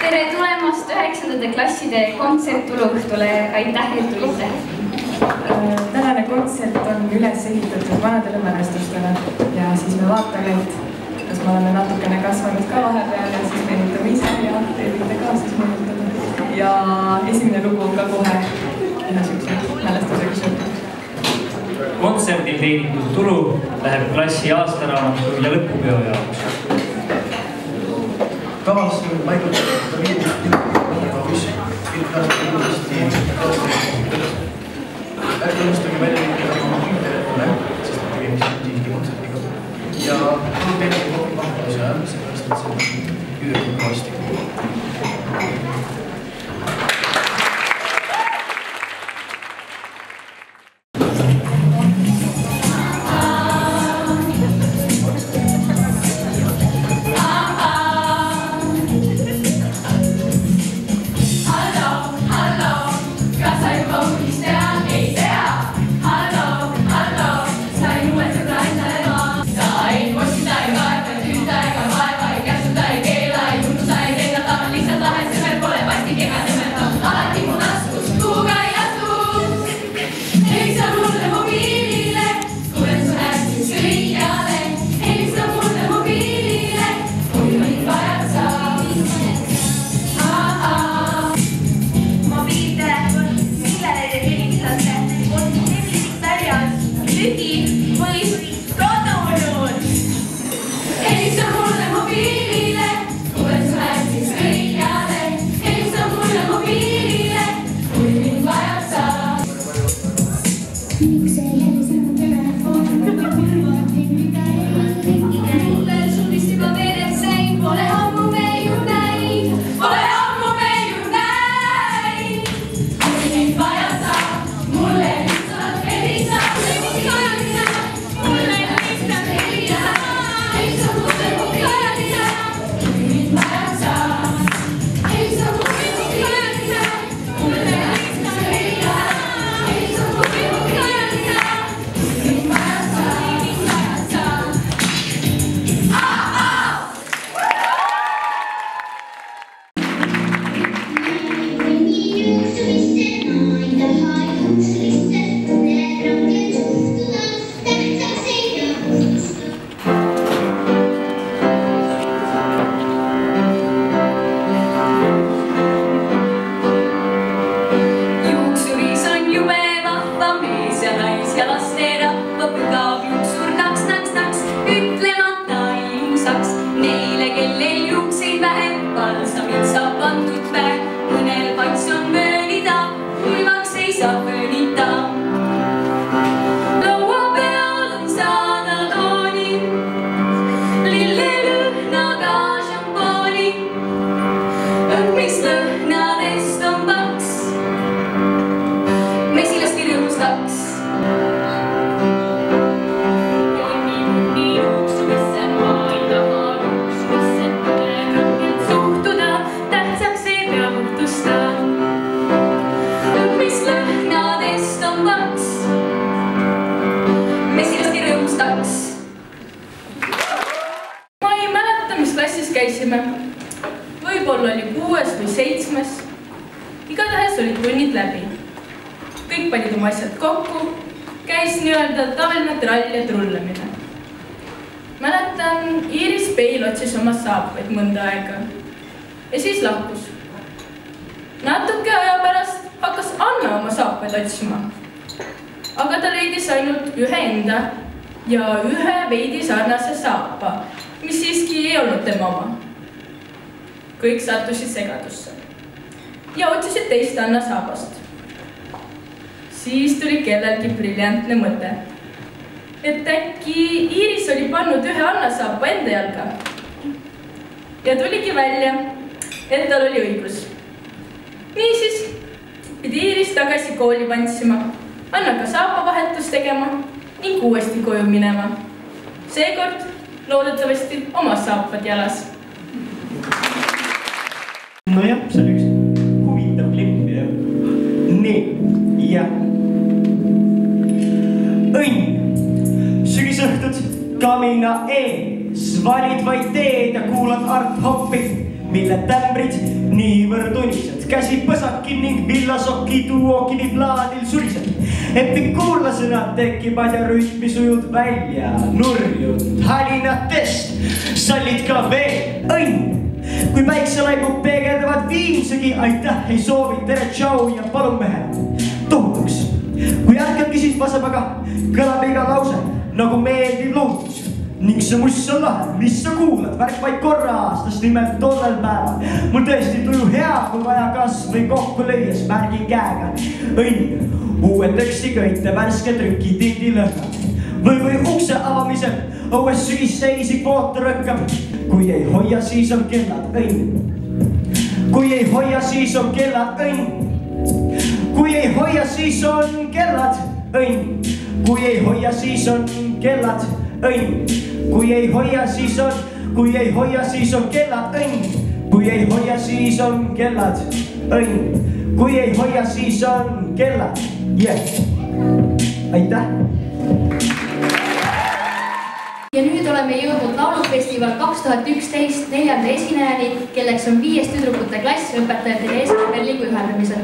Tere tulemast 9. klasside kontsertuluõhtule, aitäh, et tulite. Tänane kontsert on üles ehitatud vanadele mälestustele ja siis me vaatame, et kas me oleme natukene kasvanud ka vahepeal ja siis meenutame ise ja te võite ka siis meenutada. Ja esimene lugu on ka kohe ühe sükse mälestusega seotud. Kontserdil teenitud tulu läheb klassi aastaraamatu ja lõpupeo jaoks. Kavas paigutada mis piltlaasti ilusasti ärge unustage välja liikuda oma telefone, sest me tegemist on siiski kontsertiga. Ja palun teile kohvi pakkumise ajal, sellepärast et see on üüritud kaasti. Võib-olla oli 6. või 7. Igatahes olid tunnid läbi. Kõik panid oma asjad kokku, käis nii-öelda tavaline trall ja trullemine. Mäletan, Iiris Peil otsis oma saapaid mõnda aega ja siis lahkus. Natuke aja pärast hakkas Anna oma saapaid otsima. Aga ta leidis ainult ühe enda ja ühe veidi sarnase saapa, mis siiski ei olnud tema oma. Kõik sattusid segadusse ja otsisid teist Anna saabast. Siis tuli kellelgi briljantne mõte, et äkki Iiris oli pannud ühe Anna saapa enda jalga. Ja tuligi välja, et tal oli õigus. Niisiis pidi Iiris tagasi kooli pantsima, Annaga saapavahetust tegema ning uuesti koju minema. Seekord loodetavasti oma saapad jalas. Nojah, see on üks huvitav klipp ja nii, ja õnn, sügisõhtud kamina ees, valid vaid teed ja kuulad Art Hoppi, mille tämbrid niivõrd unised, käsi põsaki ning villasokki tuokivi plaadil surised. Epikuurlasena tekivad ja rütmi sujud välja, nurjud hälinatest, sallid ka veel õnn. Kui päikselaibud peegeldavad viimsegi, aitäh, ei soovi, tere, tšau ja palun mehe tohutuks. Kui ärkadki siis vasepaga, kõlab iga lause nagu meeldiv lootus. Ning see must on lahe, mis sa kuulad, värk vaid korra aastas, nimelt tollel päeval. Mul tõesti tuju hea, kui vaja kas või kokku lüües märgin käega. Õnn, uue tekstiköite, värske trüki, tildi lõhnad. Või ukse avamisel, õues sügisseisi kvoota rõkkab. Kui ei hoia, siis on kellad õnn. Kui ei hoia, siis on kellad õnn. Kui ei hoia, siis on kellad õnn. Kui ei hoia, siis on kellad õnn. Kui ei hoia, siis on, kui ei hoia, siis on kellad õnn. Kui ei hoia, siis on kellad õnn. Kui ei hoia, siis on kellad. Aitäh! Ja nüüd oleme jõudnud Laulufestival 2011 4. esinejani, kelleks on 5 tüdrukute klass õpetajate ja Eeskäperligu ühendamisel.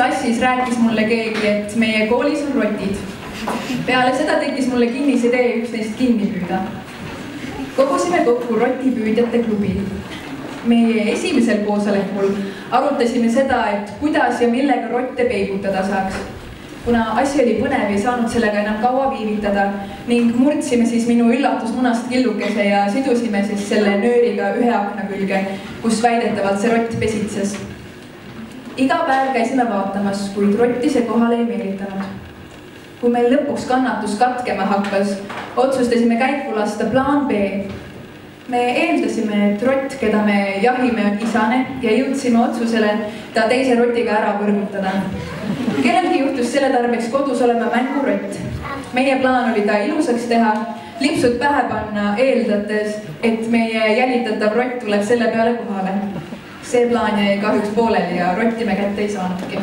Klassis rääkis mulle keegi, et meie koolis on rotid. Peale seda tekkis mulle kinnis idee üks neist kinni püüda. Kogusime kokku rotipüüdjate klubi. Meie esimesel koosolekul arutasime seda, et kuidas ja millega rotte peibutada saaks. Kuna asi oli põnev, ei saanud sellega enam kaua viivitada ning murdsime siis minu üllatusmunast killukese ja sidusime siis selle nööriga ühe akna külge, kus väidetavalt see rott pesitses. Iga päev käisime vaatamas, kuid rotti see kohale ei meelitanud. Kui meil lõpuks kannatus katkema hakkas, otsustasime käiku lasta plaan B. Me eeldasime, et rott, keda me jahime, on isane ja jõudsime otsusele ta teise rotiga ära võrgutada. Kellelgi juhtus selle tarbeks kodus olema mängurott. Meie plaan oli ta ilusaks teha, lipsud pähe panna, eeldates, et meie jälitatav rott tuleb selle peale kohale. See plaan jäi kahjuks pooleli ja rotti me kätte ei saanudki.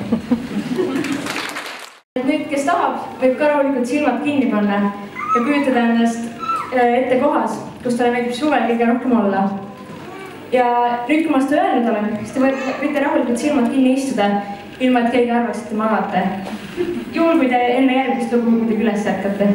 Nüüd, kes tahab, võib ka rahulikult silmad kinni panna ja kujutada ennast ette kohas, kus talle meeldib suvel kõige rohkem olla. Ja nüüd, kui ma seda öelnud olen, siis te võite rahulikult silmad kinni istuda, ilma et keegi arvaks, et te magate. Juhul, kui te enne järgmist lugu kuidagi üles ärkate.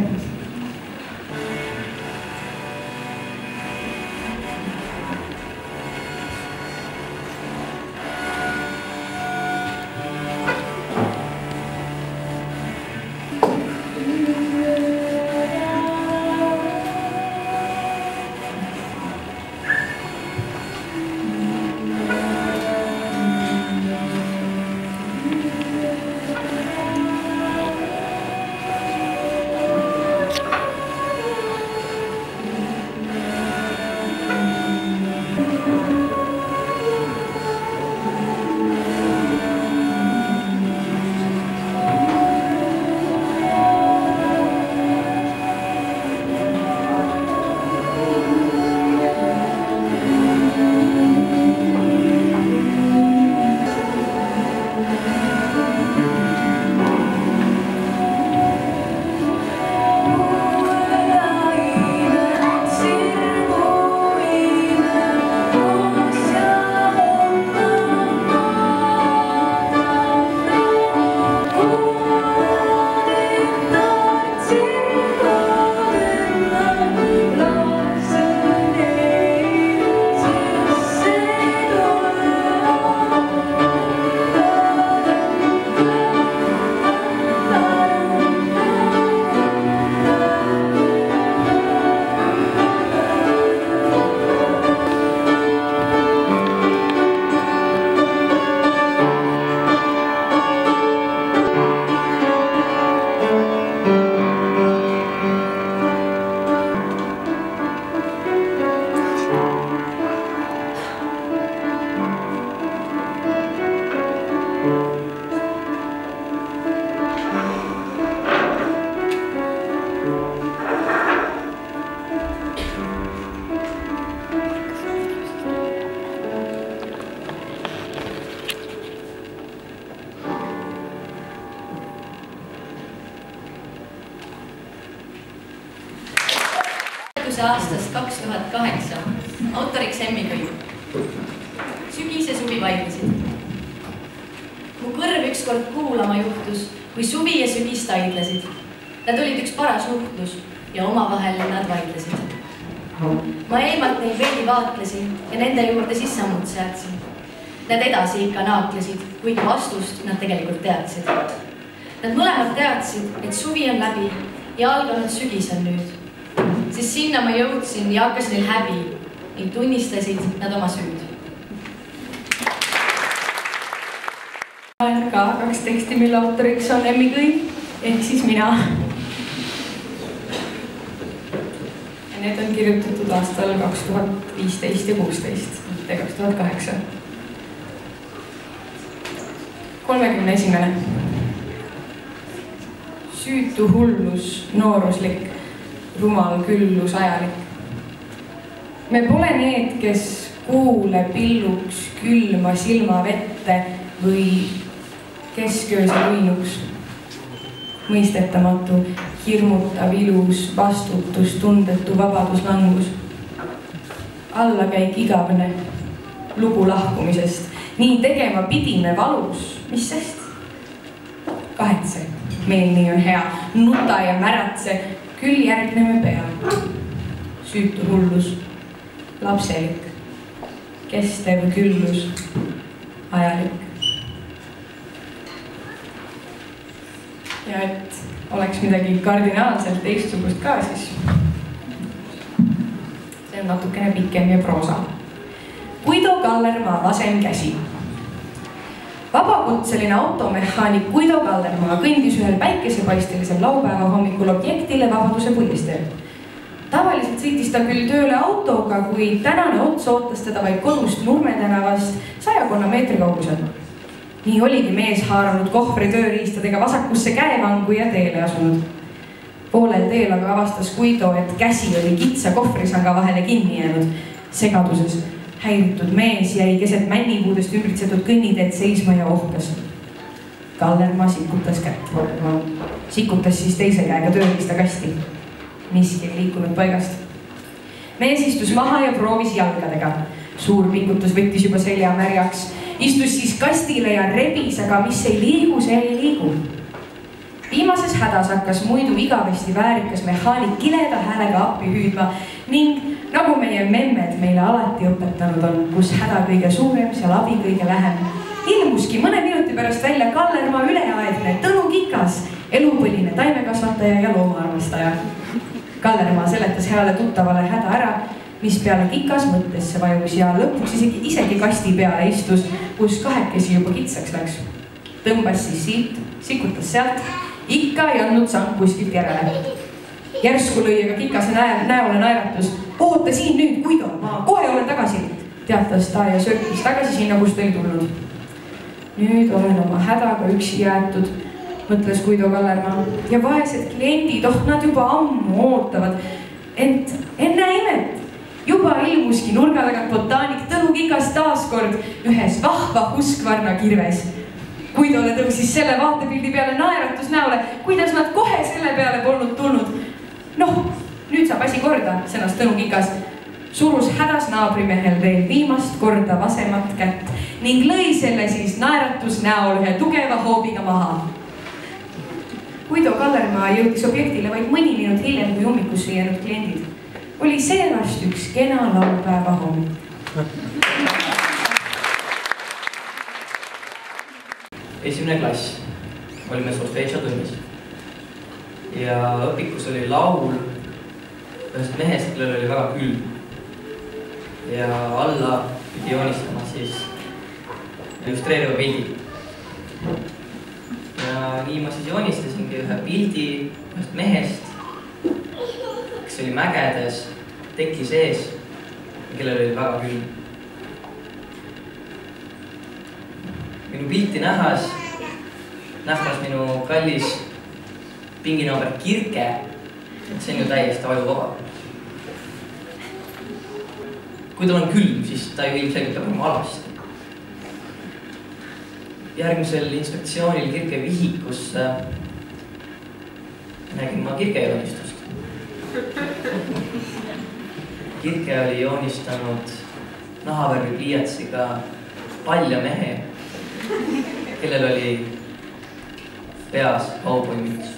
Aastast 2008, autoriks Emmi Kõi. Sügis ja suvi vaidlesid. Mu kõrv ükskord kuulama juhtus, kui suvi ja sügis taidlesid. Nad olid üks paras nuhtlus ja omavahel nad vaidlesid. Ma eemalt neid veidi vaatlesin ja nende juurde siis sammud seadsin. Nad edasi ikka naaklesid, kuigi vastust nad tegelikult teadsid. Nad mõlemad teadsid, et suvi on läbi ja alganud sügis on nüüd. Siis sinna ma jõudsin ja hakkas neil häbi ning tunnistasid nad oma süüd. Olen ka 2 teksti, mille autoriks on Emmi Kõi ehk siis mina. Ja need on kirjutatud aastal 2015 ja 16, mitte 2008. 31. Süütu hullus, nooruslik. Rumal küllus ajalik. Me pole need, kes kuule pilluks külma silma vette või kesköösel uinuks. Mõistetamatu, hirmutav ilus, vastutus, tundetu vabaduslangus. Allakäik igavene, lugu lahkumisest. Nii tegema pidime valus, mis sest? Kahetse, meil nii on hea, nuta ja märatse. Küll järgneme pea. Süütu hullus, lapselik, kestev küllus, ajalik. Ja et oleks midagi kardinaalselt teistsugust ka, siis see on natukene pikem ja proosa. Guido Kallermaa vasem käsi. Vabakutseline automehaanik Guido Kallermaa kõndis ühel päikesepaistelisel laupäeva hommikul objektile Vabaduse puiesteel. Tavaliselt sõitis ta küll tööle autoga, kuid tänane ots ootas teda vaid kodust Nurme tänavast 100 meetri kaugusel. Nii oligi mees haaranud kohvri tööriistadega vasakusse käevangu ja teele asunud. poolel teel aga avastas Guido, et käsi oli kitsa kohvrisanga vahele kinni jäänud. Segaduses häiritud mees jäi keset männipuudest ümbritsetud kõnniteed seisma ja ohkas. Kallermaa sikutas kätt. Sikutas siis teise käega tööriistakasti. Miski ei liikunud paigast. Mees istus maha ja proovis jalgadega. Suur pingutus võttis juba selja märjaks. Istus siis kastile ja rebis, aga mis ei liigu, see ei liigu. Viimases hädas hakkas muidu igavesti väärikas mehaanik kileda häälega appi hüüdma ning nagu meie memmed meile alati õpetanud on, kus häda kõige suurem, seal abi kõige vähem. Ilmuski mõne minuti pärast välja Kallermaa üleaegne Tõnu Kikas, elupõline taimekasvataja ja loomaarmastaja. Kallermaa seletas heale tuttavale häda ära, mis peale Kikas mõttesse vajus ja lõpuks isegi kasti peale istus, kus kahekesi juba kitsaks läks. Tõmbas siis siit, sikutas sealt, ikka ei andnud sang kuskilt järele. Järsku lõi aga Kikase näole naeratus. Oota siin nüüd, Guido, ma kohe olen tagasi, teatas ta ja söökis tagasi sinna, kust oli tulnud. Nüüd olen oma hädaga üksi jäetud, mõtles Guido Kallermaa. Ja vaesed kliendid, nad juba ammu ootavad. Ent enne imet, juba ilmuski nurga tagant botaanik Tõnu Kikas taaskord ühes vahva Husqvarna kirves. Guidole tõusis selle vaatepildi peale naeratus näole, kuidas nad kohe selle peale polnud tulnud. Noh, nüüd saab asi korda, sõnas Tõnu Kikas. Surus hädas naabrimehel veel viimast korda vasemat kätt ning lõi selle siis naeratus näol ühe tugeva hoobiga maha. Guido Kallermaa jõudis objektile vaid mõni minut hiljem, kui ummikusse jäänud kliendid. Oli seerast üks kena laupäeva hommik. Esimene klass, olime solfeedžotunnis ja õpikus oli laul ühest mehest, kellel oli väga külm ja alla pidi joonistama siis illustreeriva pildi. Ja nii ma siis joonistasingi ühe pildi ühest mehest, kes oli mägedes teki sees ja kellel oli väga külm. Minu pilti nähas minu kallis pinginaaber Kirke, et see on ju täiesti ajuvaba. Kui tal on külm, siis ta ju ilmselgelt peab olema alasti. Järgmisel inspektsioonil Kirke vihikus nägin ma Kirke joonistust. Kirke oli joonistanud nahavärvi pliiatsiga palja mehe, kellel oli peas kauboimüts.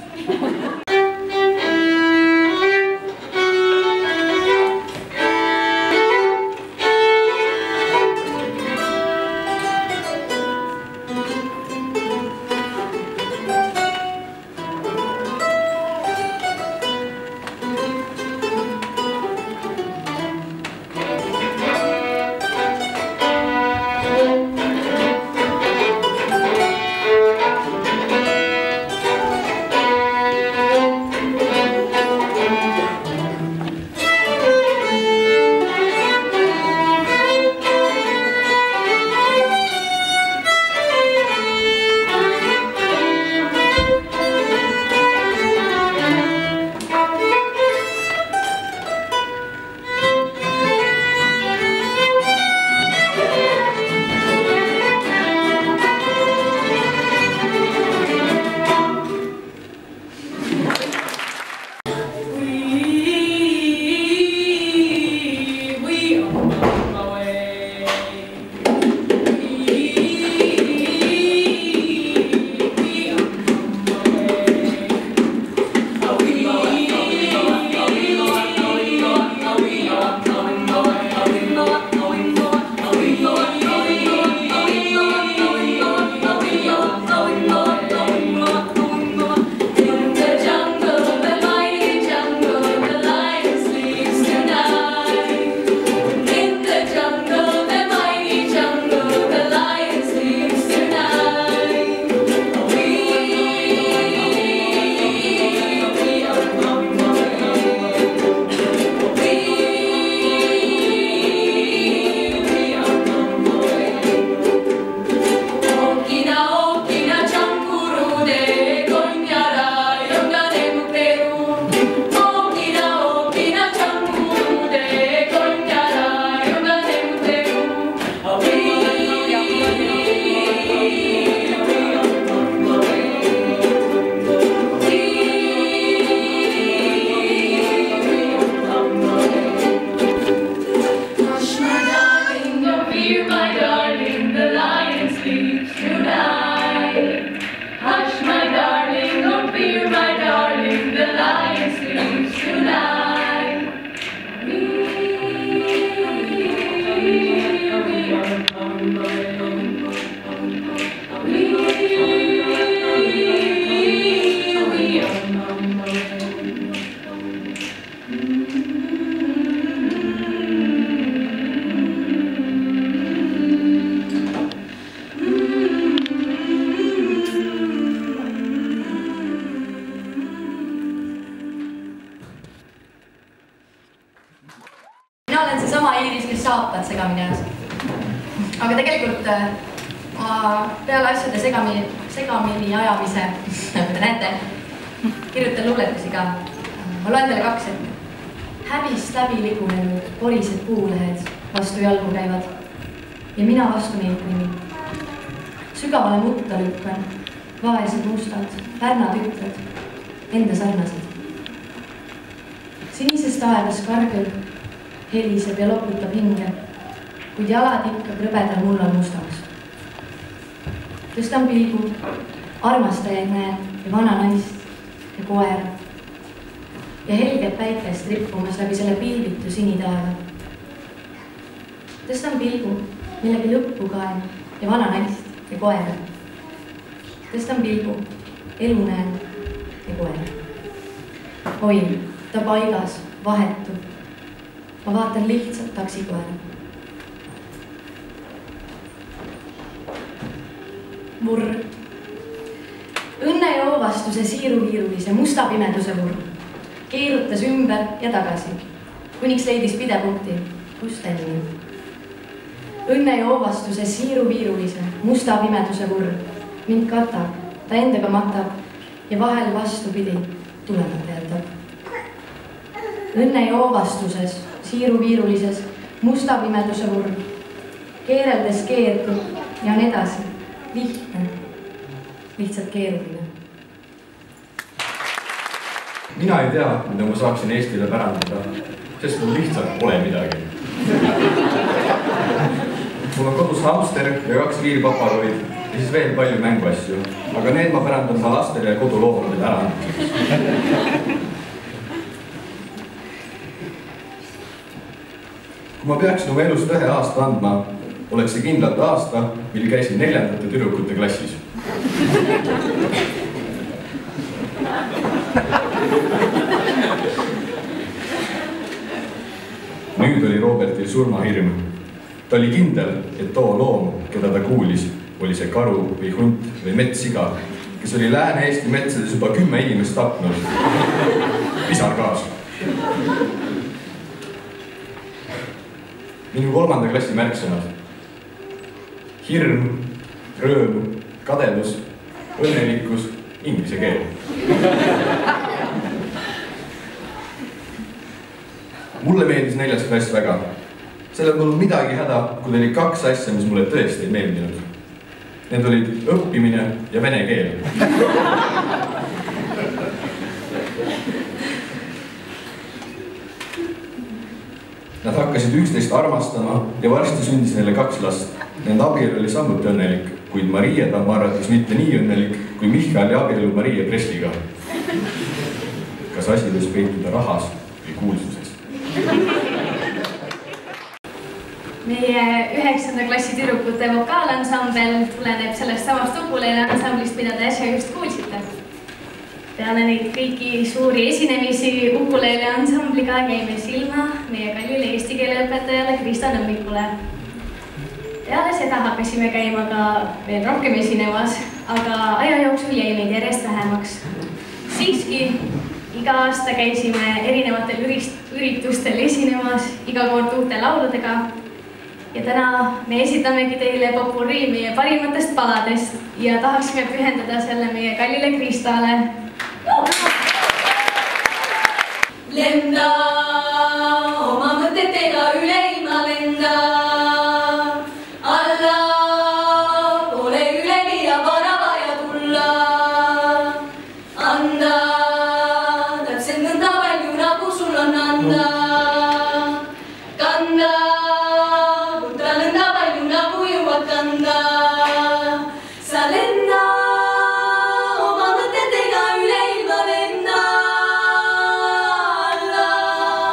Mina olen seesama Iiris, kes saapad segamini ajas. Aga tegelikult ma peale asjade segamini ajamise, nagu te näete, kirjutan luuletusi ka. Ma loen teile 2 ette. Häbist läbi ligunenud porised puulehed vastu jalgu käivad ja mina vastu neid kuni. Sügavale mutta lükkan, vaesed mustad, pärnad ütled, enda sarnased. Sinises taevas kargel heliseb ja loputab hinge, kuid jalad ikka krõbedal mullal mustaks. Tõstan pilgu, armastajaid näen ja vana naist ja koera ja helget päikest rippumas läbi selle pilvitu sinitaeva. Tõstan pilgu, millegi lõppu kaen ja vana naist ja koera. Tõstan pilgu, elu näen ja koera. Oi, ta paigas, vahetu. Ma vaatan lihtsalt taksikoera. Vurr. Õnnejoovastuse siiruviirulise musta pimeduse vurr. Keerutas ümber ja tagasi, kuniks leidis pidepunkti, kus tälli. Õnnejoovastuse siiruviirulise musta pimeduse vurr. Mind katab, ta endaga matab ja vahel vastupidi tulemata jätab. Õnnejoovastuses siiruviirulises musta pimeduse vurr. Keereldes keerdub ja on edasi. Lihtne. Lihtsalt keeruline. Mina ei tea, mida ma saaksin Eestile pärandada, sest mul lihtsalt pole midagi. Mul on kodus hamster ja 2 viirpaparoid ja siis veel palju mänguasju, aga need ma pärandan ma lastele ja koduloomade pärandamiseks. Kui ma peaksin oma elust 1 aasta andma, oleks see kindlalt aasta, mil käisin 4. tüdrukute klassis. Nüüd oli Robertil surmahirm. Ta oli kindel, et too loom, keda ta kuulis, oli see karu või hunt või metssiga, kes oli Lääne-Eesti metsades juba 10 inimest tapnud. Pisar kaas. Minu 3. klassi märksõnad. Hirm, rõõm, kadedus, õnnelikkus, inglise keel. Mulle meeldis 4. klass väga. Sellel polnud midagi häda, kui oli 2 asja, mis mulle tõesti ei meeldinud. Need olid õppimine ja vene keel. Nad hakkasid üksteist armastama ja varsti sündis neile 2 last. Nende abielu oli samuti õnnelik, kuid Maria Tamaratis mitte nii õnnelik kui Michali abielu Maria Presliga. Kas asi võis peituda rahas või kuulsuses? Meie 9. klassi tüdrukute vokaalansambel tuleneb sellest samast ukulele ansamblist, mida te äsja just kuulsite. Peale neid kõiki suuri esinemisi ukulele ansambliga jäime silma meie kallile eesti keele õpetajale Krista Nõmmikule. Peale seda hakkasime käima ka veel rohkem esinemas, aga aja jooksul jäi meid järjest vähemaks. Siiski iga aasta käisime erinevatel üritustel esinemas, iga kord uute lauludega. Ja täna me esitamegi teile popurri meie parimatest paladest ja tahaksime pühendada selle meie kallile Kristale. Lenda, oma mõtetega üle ilma lenda. Alla, pole üleni ja vara vaja tulla. Anda, täpselt nõnda palju, nagu sul on anda. Kanda, võtta nõnda palju, nagu jõuad kanda. Sa lenda. Alla,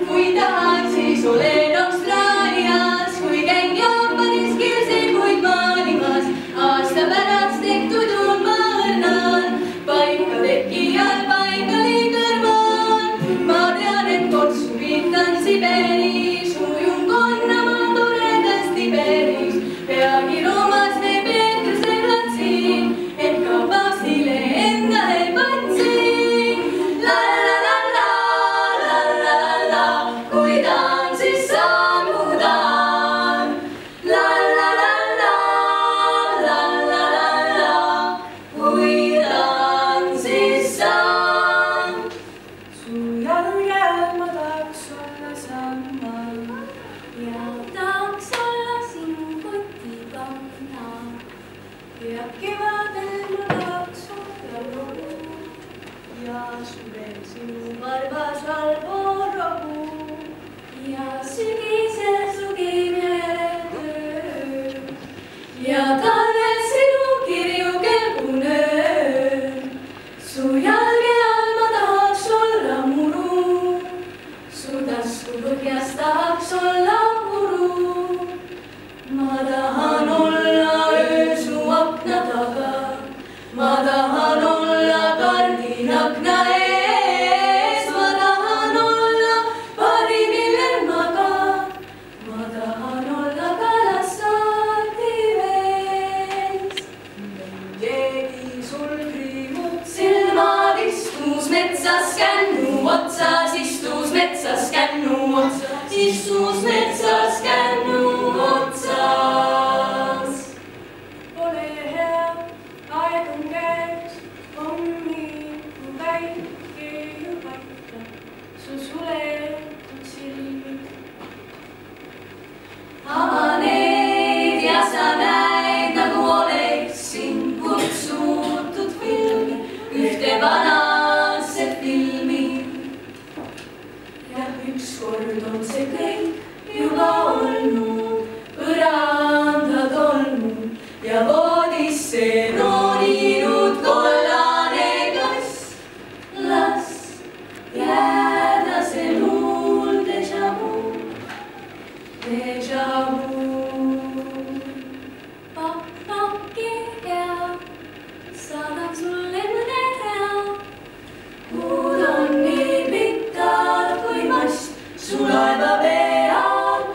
kui tahan, siis olen Austraalias, kui käin Jaapanis, kirsepuid maalimas. Aasta pärast tehtud on ma õnnan, paika teki all, paika lõi kõrval. Ma tean, et kord suvitan Siberis, ujun Konnamaa toredas Tiberis. Peagi Roomas me Peetruse platsil, et ka paavstile endale patsin. La la la la la la la la, kui tahan, siis saan, kuhu tahan. La la la la la la la la, kui tahan, siis saan. Su jalujääl ma tahaks olla sammal Ja tahaks olla sinu kotikanna. ja kevadel ma tahaks olla rohu ja suvel sinu Varvas valvur rohu ja sügisel su keemiatöö. Ja talvel sinu kirju kelgunöö. Su jalge all ma tahaks olla muru. Su tasku põhjas tahaks olla muru. Ma tahan olla öö su akna taga. Ma tahan olla kardin akna ees. Ma tahan olla paari, millel magan. Ma tahan olla kalassaardi vees. Keegi sul kriimub silmad, istus metsas kännu otsas, istus metsas kännu otsas, istus metsas kännu otsas. ole hea, aeg on käes, hommikul päike ju paistab su suletud silmi. Avaned ja sa näed, nagu oleks sind kutsutud filmi, ühte vanasse filmi. Ja ükskord on see kõik juba olnud, põrandad olnud ja voodisse rooninud kollane kass. Las jääda see luul déjà vu. Déjà vu. Papake hea, saadan sulle mõne rea. Kuud on nii pikad kui mast su laeva peal.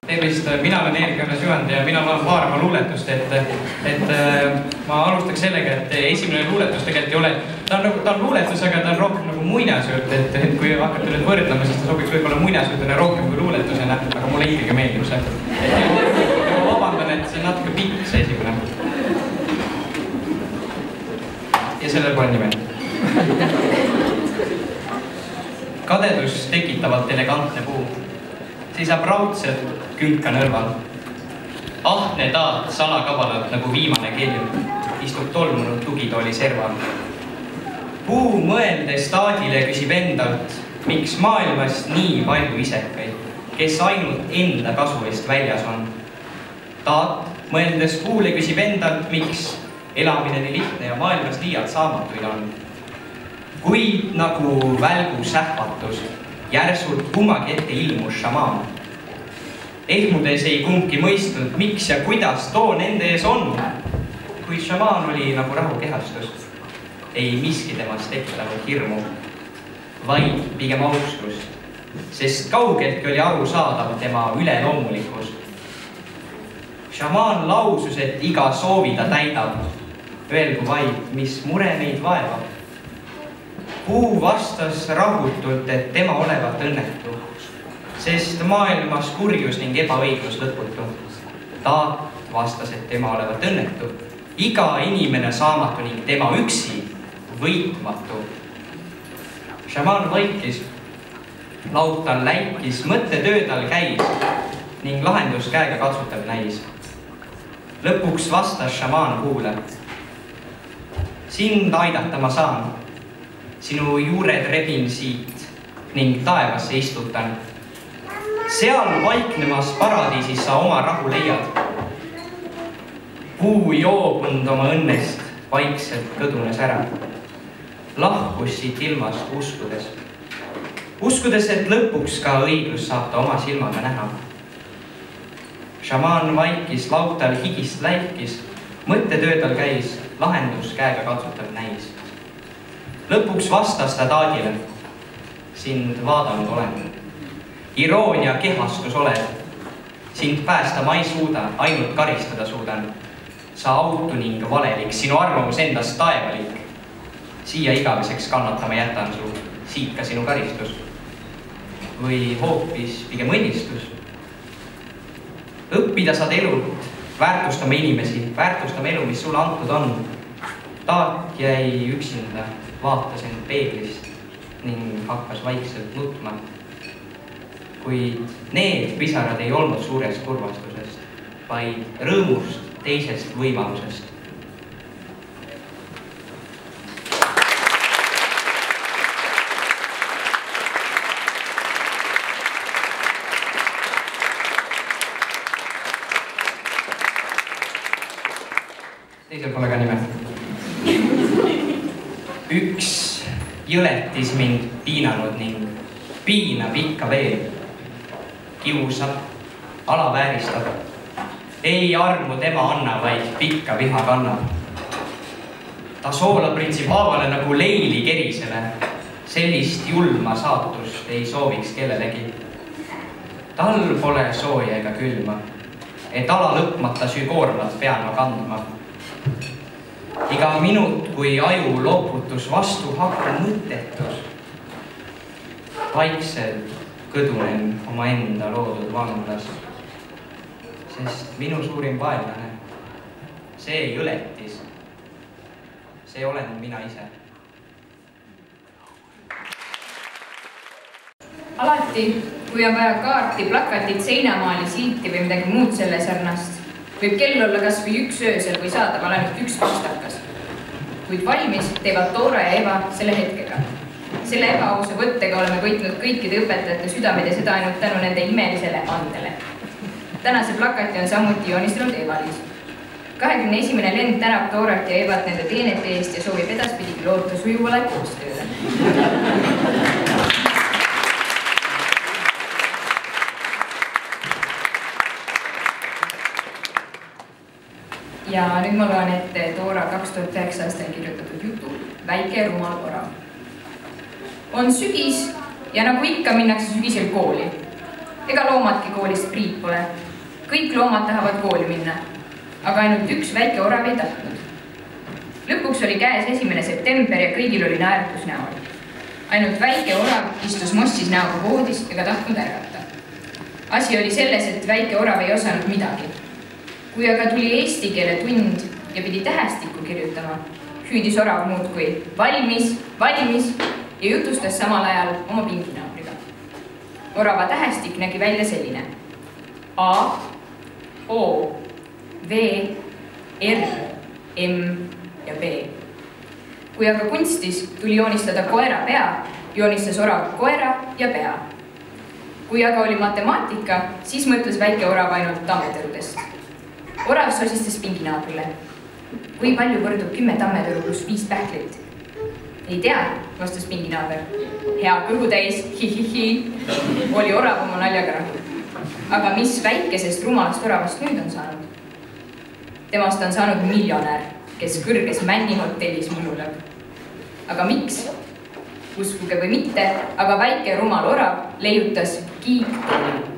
Tervist, mina olen Erik-Anne Süvend ja mina loen paar oma luuletust, et ma alustaks sellega, et esimene luuletus tegelikult ei ole, ta on luuletus, aga ta on rohkem nagu muinasjutt, et kui hakata nüüd võrdlema, siis ta sobiks võib-olla muinasjutuna rohkem kui luuletusena, aga mulle ikkagi meeldib see. Ma vabandan, et see on natuke pikk see esimene. Ja sellel pole nime. Kadedus tekitavalt elegantne puu. Seisab raudselt külka nõrval. Ahne taat salakabalalt nagu viimane kelm istub tolmunud tugitooli serval. Puu mõeldes taadile küsib endalt, miks maailmas nii palju isekaid, kes ainult enda kasu eest väljas on. Taat mõeldes puule küsib endalt, miks elamine nii lihtne ja maailmas liialt saamatuid on. Kuid nagu välgu sähvatus, järsult kummagi ette ilmus šamaan. Ehmudes ei kumbki mõistnud, miks ja kuidas too nende ees on. Kuid šamaan oli nagu rahukehastus. Ei miski temast tekitanud hirmu, vaid pigem austust, sest kaugeltki oli aru saadav tema üleloomulikkus. Šamaan lausus, et iga soovi ta täidab, öelgu vaid, mis mure meid vaevab. Puu vastas rahutult, et tema olevat õnnetu, sest maailmas kurjus ning ebaõiglus lõputu. Taat vastas, et tema olevat õnnetu, iga inimene saamatu ning tema üksi võitmatu. Šamaan vaikis, laud tal läikis, mõttetöö tal käis ning lahendus käega katsutav näis. Lõpuks vastas šamaan puule. Sind aidata ma saan. Sinu juured rebin siit ning taevasse istutan. Seal vaiknemas paradiisis sa oma rahu leiad. Puu joobund oma õnnest vaikselt kõdunes ära. Lahkus siit ilmast uskudes. Uskudes, et lõpuks ka õiglus saab ta oma silmaga näha. Šamaan vaikis, laud tal higist läikis, mõttetöö tal käis, lahendus käega katsutav näis. Lõpuks vastas ta taadile. Sind vaadanud olen. Iroonia kehastus oled. Sind päästa ma ei suuda, ainult karistada suudan. Sa autu ning valelik, sinu arvamus endast taevalik. Siia igaveseks kannatama jätan su, siit ka sinu karistus. Või hoopis pigem õnnistus. Õppida saad elult, väärtustama inimesi, väärtustama elu, mis sulle antud on. Taat jäi üksinda, vaatas end peeglist ning hakkas vaikselt nutma. Kuid need pisarad ei olnud suurest kurvastusest, vaid rõõmust teisest võimalusest. Teisel pole ka nime. Üks jõletis mind piinanud ning piinab ikka veel. Kiusab, alavääristab. Ei armu tema anna, vaid pikka viha kannab. Ta soolab pritsib haavale nagu leili kerisele. Sellist julma saatust ei sooviks kellelegi. Tal pole sooja ega külma, et ala lõpmata sükoormat pean ma kandma. Iga minut, kui aju loputus vastu hakka mõttetus. Vaikselt kõdunen oma enda loodud vanglas, sest minu suurim vaenlane, see ei õletis, see olen mina ise. Alati, kui on vaja kaarti, plakatit, seinamaali, silti või midagi muud selle sarnast, võib kell olla kas või üks öösel või saadaval ainult üks pastakas. Kuid valmis teevad Toora ja Eva selle hetkega. Selle ebaausa võttega oleme võitnud kõikide õpetajate südamed ja seda ainult tänu nende imelisele andele. Tänase plakati on samuti joonistanud Eva-Liis. 21. lend tänab Toorat ja Evat nende teenete eest ja soovib edaspidigi loota sujuvale koostööle. ja nüüd ma loen ette Toora 2009 aastal kirjutatud jutu Väike rumal orav. On sügis ja nagu ikka minnakse sügisel kooli. Ega loomadki koolist priit pole. Kõik loomad tahavad kooli minna, aga ainult üks väike orav ei tahtnud. Lõpuks oli käes 1. september ja kõigil oli naeratus näol. Ainult väike orav istus mossis näoga voodis ega tahtnud ärgata. Asi oli selles, et väike orav ei osanud midagi. Kui aga tuli eesti keele tund ja pidi tähestikku kirjutama, hüüdis orav muudkui valmis, valmis ja jutustas samal ajal oma pinginaabriga. Orava tähestik nägi välja selline. A, O, V, R, M ja B. Kui aga kunstis tuli joonistada koera pea, joonistas orav koera ja pea. Kui aga oli matemaatika, siis mõtles väike orav ainult tammeterudest. Orav sosistas pinginaabrile. Kui palju võrdub 10 tammeteru pluss 5 pähklit? Ei tea, vastas pinginaaber. Hea kõhutäis, hihihi, oli orav oma naljaga rahul. Aga mis väikesest rumalast oravast nüüd on saanud? Temast on saanud miljonär, kes kõrges männihotellis mulluleb. Aga miks? Uskuge või mitte, aga väike rumal orav leiutas kiigteli.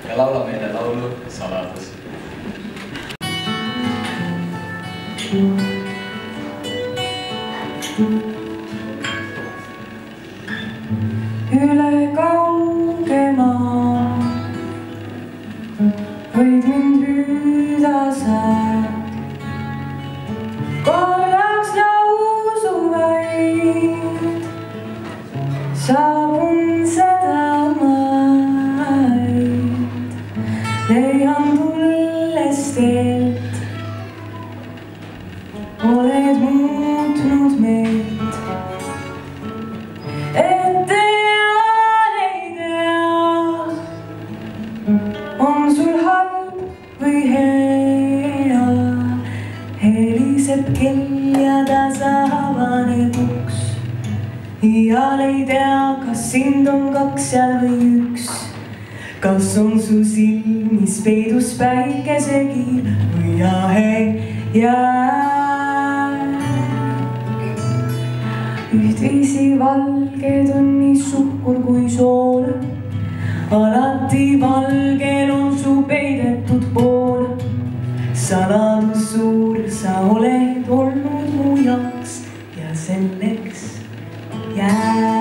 ja laulab meile laulu Saladus. Üle kauge maa võid mind hüüda sa, korraks lausu vaid saabun seda maid, leian tulles teelt, oled muutnud meid. On sul halb või hea, heliseb kell ja tasa avaneb uks. Iial ei tea, kas sind on kaks seal või üks. Kas on su silmis peidus päikesekiir või jahe jää. Ühtviisi valged on nii suhkur kui sool. Alati valgel on su peidetud pool. Saladus suur sa oled olnud mu jaoks ja selleks jääd.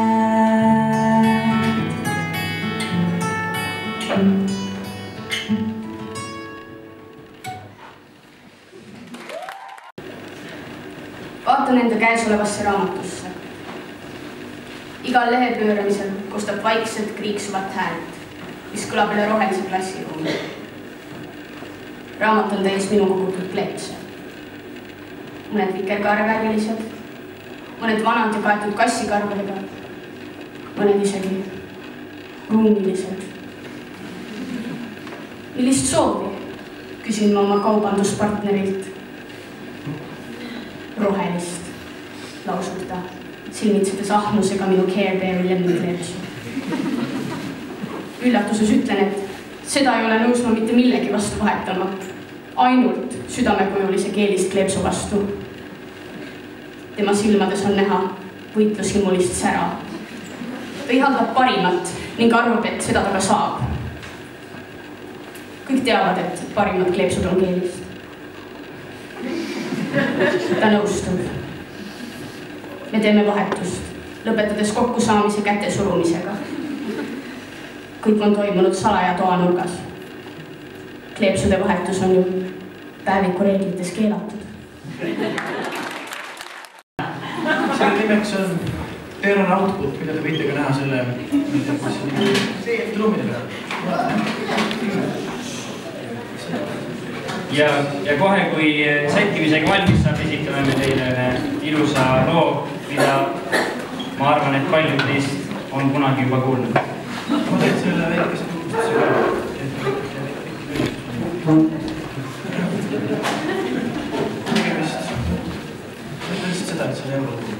Vaatan enda käesolevasse raamatusse. Igal lehe pööramisel kostab vaikselt kriiksuvat häält, mis kõlab üle rohelise klassiruumi. Raamat on täis minu kogutud kleepse. Mõned vikerkaarevärvilised, mõned vanad ja kaetud kassikarvadega, mõned isegi ruumilised. Millist soovi, küsin ma oma kaubanduspartnerilt. Rohelist, lausub ta, silmitsedes ahnusega minu Care Beari lemmikleepsu. Üllatuses ütlen, et seda ei ole nõus ma mitte millegi vastu vahetama, ainult südamekujulise keelist kleepsu vastu. Tema silmades on näha võitlushimulist sära. Ta ihaldab parimat ning arvab, et seda ta ka saab. Kõik teavad, et parimad kleepsud on keelist. Ta nõustub me teeme vahetust, lõpetades kokkusaamise kätesurumisega. Kõik on toimunud salaja toanurgas. Kleepsude vahetus on ju päeviku reeglites keelatud. Selle nimeks on Terran Output, mida te võite ka näha selle truumide peal. Ja kohe, kui sättimisega valmis saab, esitame me teile ühe ilusa loo, mida ma arvan, et paljud teist on kunagi juba kuulnud. Ma teen selle väikese tutvustuse. Tegemist. Mõtlen lihtsalt seda, et see on eurolugu.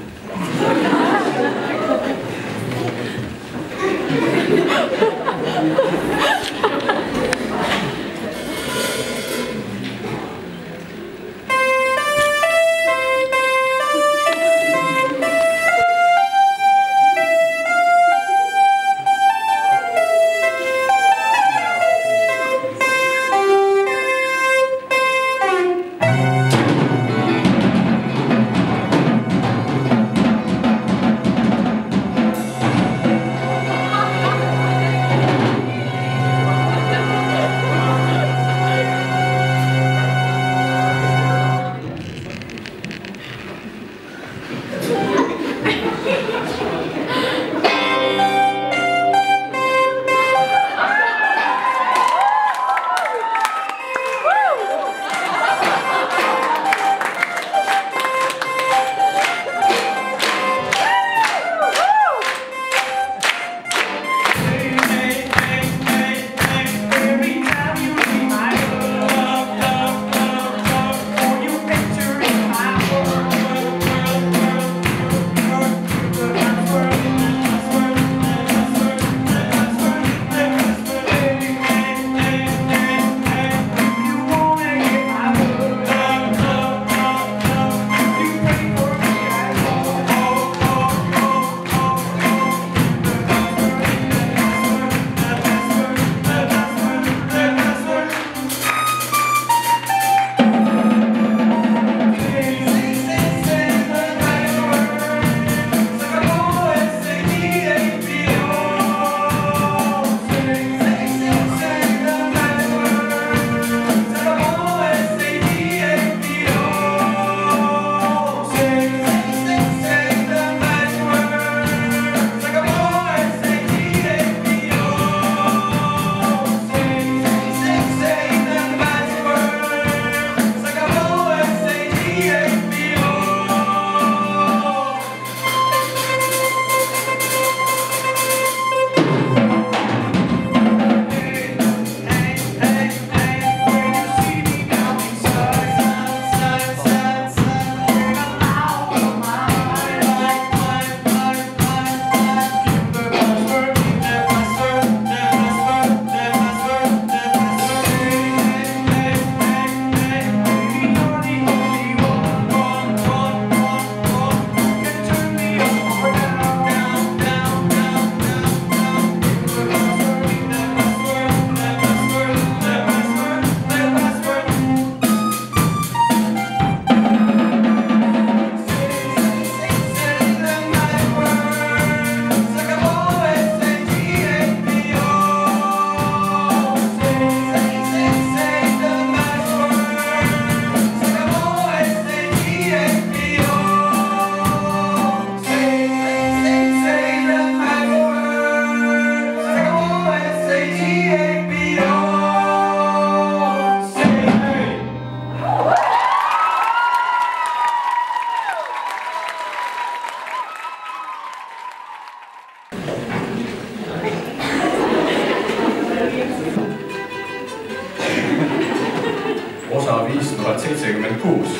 osa 5076,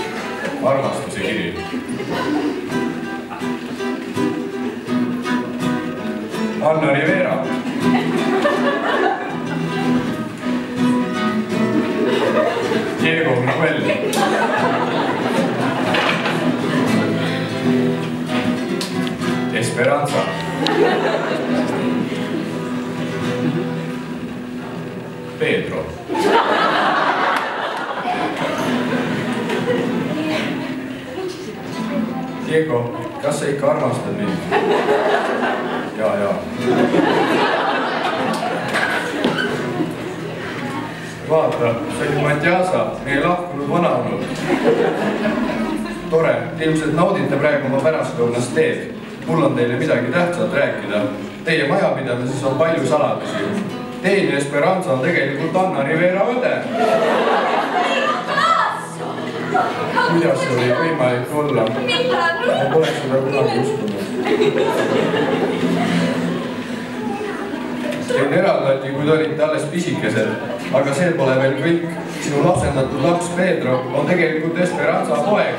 armastuse kiri. Anna Rivera. Diego Novelli. Esperanza. Pedro. Diego kas sa ikka armastad mind? Ja. Vaata, see oli Matjasa, meie lahkunud vanaonu. Tore, ilmselt naudite praegu oma pärastlõunast teed. Mul on teile midagi tähtsat rääkida. Teie majapidamises on palju saladusi. Tein ja Esperanza on tegelikult Anna Rivera õde. Kuidas see oli võimalik olla? Ma poleks seda kunagi uskunud. Teid eraldati, kui te olite alles pisikesed, aga see pole veel kõik. Sinu lapsendatud laps Pedro on tegelikult Esperanza poeg.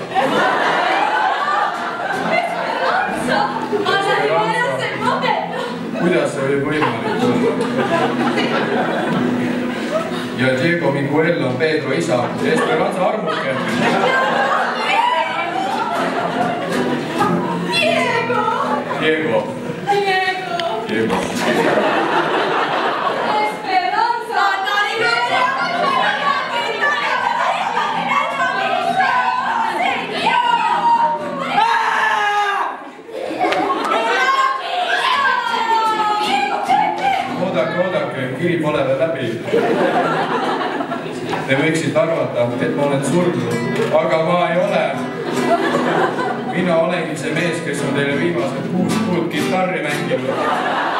Kuidas see oli võimalik olla? Ja Diego Miguel on Pedro isa ja Esperanza armuke. Diego. Oodake, kiri pole veel läbi. Te võiksite arvata, et ma olen surnud, aga ma ei ole. Mina olengi see mees, kes on teile viimased 6 kuud kitarri mänginud.